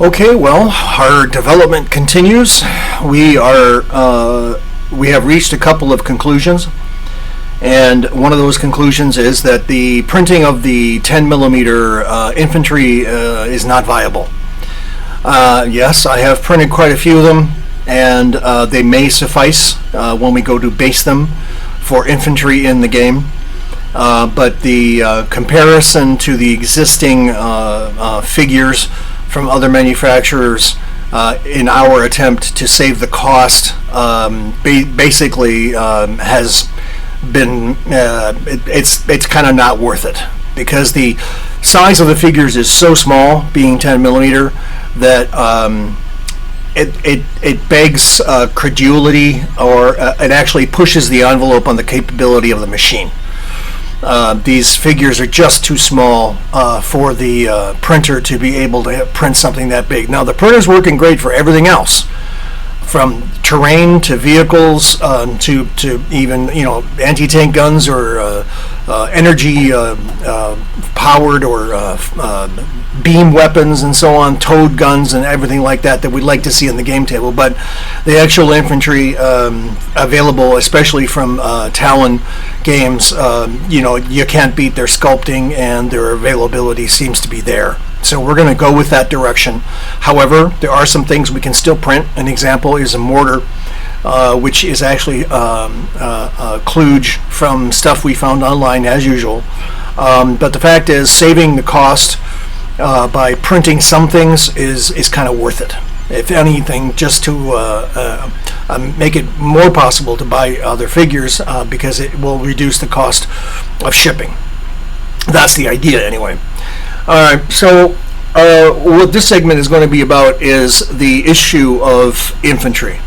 Okay, well, our development continues. We have reached a couple of conclusions, and one of those conclusions is that the printing of the 10 millimeter infantry is not viable. Yes, I have printed quite a few of them, and they may suffice when we go to base them for infantry in the game. But the comparison to the existing figures from other manufacturers in our attempt to save the cost basically has been it's kind of not worth it, because the size of the figures is so small, being 10 millimeter, that it begs credulity, or it actually pushes the envelope on the capability of the machine. These figures are just too small for the printer to be able to print something that big. Now, the printer's working great for everything else, from terrain to vehicles to even anti-tank guns or energy powered or beam weapons and so on, towed guns and everything like that we'd like to see in the game table. But the actual infantry available, especially from Talon games, you can't beat their sculpting, and their availability seems to be there. So we're going to go with that direction. However, there are some things we can still print. An example is a mortar, which is actually kludge from stuff we found online as usual. But the fact is, saving the cost by printing some things is kind of worth it. If anything, just to make it more possible to buy other figures, because it will reduce the cost of shipping. That's the idea anyway. Alright, so what this segment is going to be about is the issue of infantry.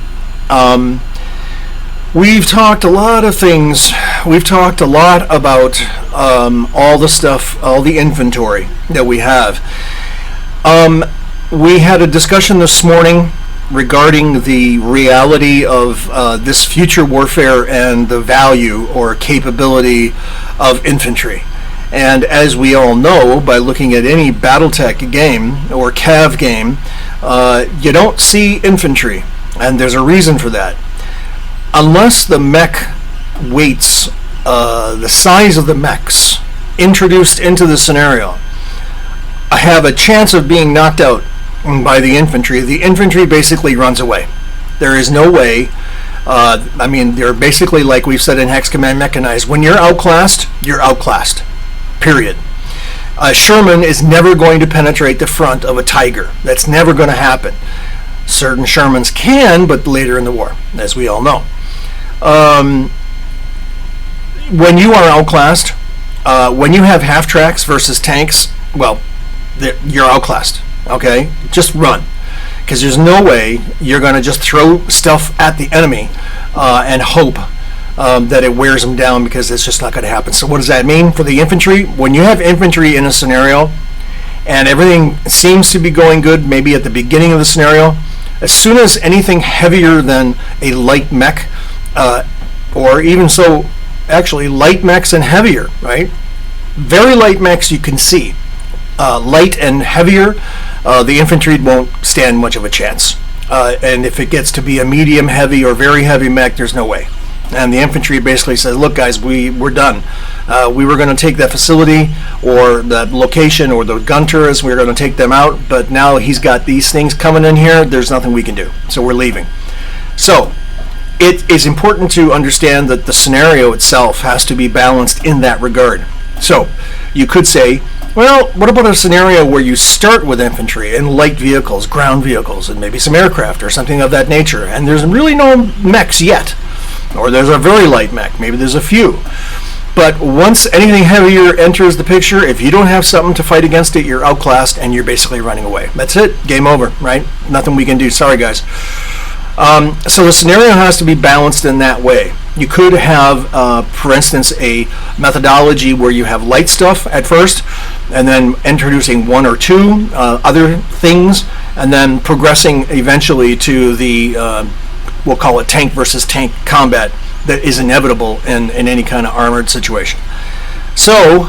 We've talked a lot of things. We've talked a lot about all the stuff, all the inventory that we have. We had a discussion this morning regarding the reality of this future warfare and the value or capability of infantry. And as we all know, by looking at any Battletech game or Cav game, you don't see infantry, and there's a reason for that. Unless the mech weights, the size of the mechs introduced into the scenario, have a chance of being knocked out by the infantry basically runs away. There is no way. They're basically, like we've said in Hex Command Mechanized, when you're outclassed, you're outclassed. Period. A Sherman is never going to penetrate the front of a Tiger. That's never going to happen. Certain Shermans can, but later in the war, as we all know. When you are outclassed, when you have half tracks versus tanks, well, you're outclassed. Okay? Just run. Because there's no way you're going to just throw stuff at the enemy and hope that it wears them down, because it's just not going to happen. So what does that mean for the infantry? When you have infantry in a scenario and everything seems to be going good, maybe at the beginning of the scenario, as soon as anything heavier than a light mech, or even so, actually light mechs and heavier, right? Very light mechs you can see. Light and heavier, the infantry won't stand much of a chance. And if it gets to be a medium heavy or very heavy mech, there's no way. And the infantry basically says, look guys, we're done. We were going to take that facility or that location or the gun turrets, we were going to take them out, but now he's got these things coming in here, there's nothing we can do. So we're leaving. So it is important to understand that the scenario itself has to be balanced in that regard. So you could say, well, what about a scenario where you start with infantry and light vehicles, ground vehicles, and maybe some aircraft or something of that nature, and there's really no mechs yet? Or there's a very light mech, maybe there's a few. But once anything heavier enters the picture, if you don't have something to fight against it, you're outclassed and you're basically running away. That's it, game over, right? Nothing we can do, sorry guys. So the scenario has to be balanced in that way. You could have, for instance, a methodology where you have light stuff at first, and then introducing one or two other things, and then progressing eventually to the we'll call it tank versus tank combat that is inevitable in any kind of armored situation. So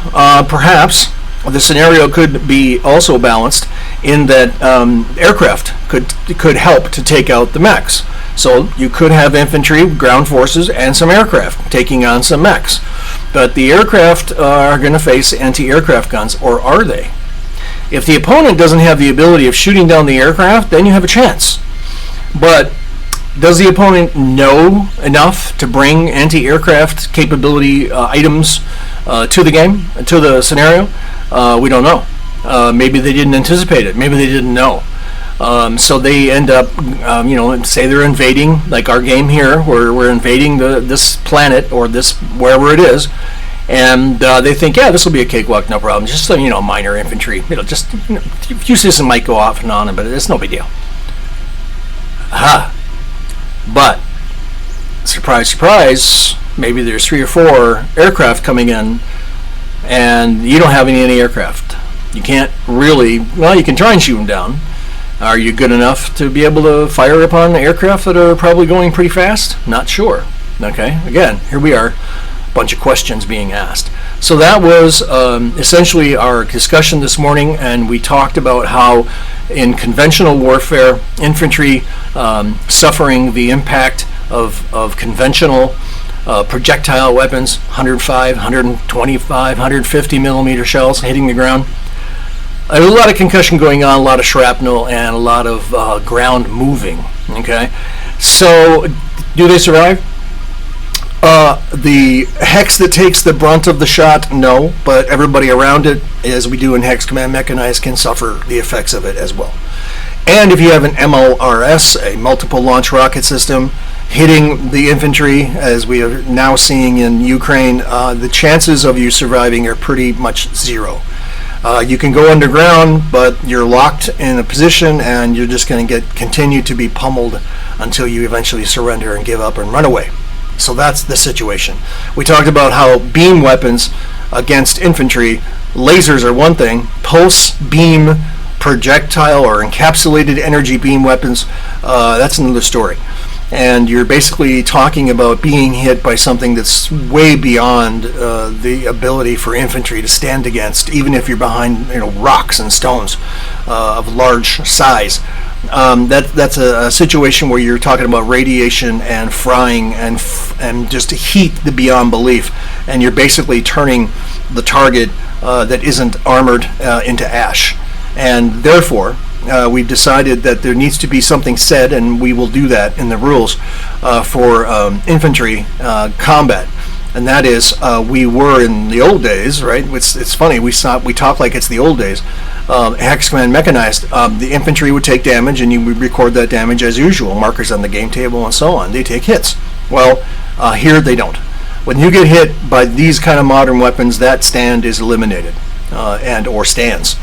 perhaps the scenario could be also balanced in that aircraft could help to take out the mechs. So you could have infantry, ground forces, and some aircraft taking on some mechs. But the aircraft are going to face anti-aircraft guns, or are they? If the opponent doesn't have the ability of shooting down the aircraft, then you have a chance. But does the opponent know enough to bring anti-aircraft capability items to the game, to the scenario? We don't know. Maybe they didn't anticipate it. Maybe they didn't know. So they end up, say they're invading, like our game here, where we're invading this planet or this wherever it is, and they think, yeah, this will be a cakewalk, no problem. Just minor infantry, just a few systems might go off and on, but it's no big deal. Aha. But surprise, surprise, maybe there's 3 or 4 aircraft coming in, and you don't have any aircraft. You can't really, well, you can try and shoot them down. Are you good enough to be able to fire upon aircraft that are probably going pretty fast? Not sure. Okay, again, here we are, a bunch of questions being asked. So that was essentially our discussion this morning, and we talked about how in conventional warfare, infantry suffering the impact of conventional projectile weapons, 105, 125, 150 millimeter shells hitting the ground. There's a lot of concussion going on, a lot of shrapnel, and a lot of ground moving. Okay, so do they survive? The hex that takes the brunt of the shot, no, but everybody around it, as we do in Hex Command Mechanized, can suffer the effects of it as well. And if you have an MLRS, a multiple launch rocket system, hitting the infantry, as we are now seeing in Ukraine, the chances of you surviving are pretty much zero. You can go underground, but you're locked in a position, and you're just going to continue to be pummeled until you eventually surrender and give up and run away. So that's the situation. We talked about how beam weapons against infantry, lasers are one thing, pulse beam projectile or encapsulated energy beam weapons, that's another story. And you're basically talking about being hit by something that's way beyond the ability for infantry to stand against, even if you're behind rocks and stones of large size. That's a situation where you're talking about radiation and frying and just heat beyond belief, and you're basically turning the target that isn't armored into ash. And therefore, we've decided that there needs to be something said, and we will do that in the rules for infantry combat. And that is, we were in the old days, right? It's funny, we talk like it's the old days. Hex Command Mechanized, the infantry would take damage, and you would record that damage as usual, markers on the game table and so on. They take hits. Well, here they don't. When you get hit by these kind of modern weapons, that stand is eliminated, or stands.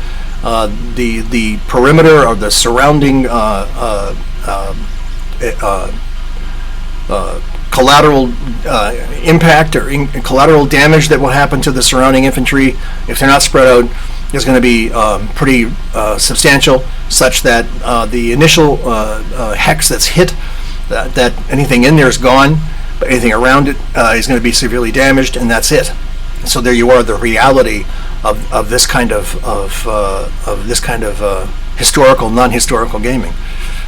The perimeter or the surrounding collateral impact or collateral damage that will happen to the surrounding infantry, if they're not spread out, is going to be pretty substantial, such that the initial hex that's hit, that anything in there is gone, but anything around it is going to be severely damaged, and that's it. So there you are, the reality of this kind of historical, non-historical gaming.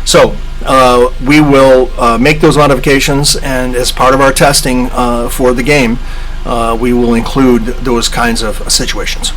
So we will make those modifications, and as part of our testing for the game, we will include those kinds of situations.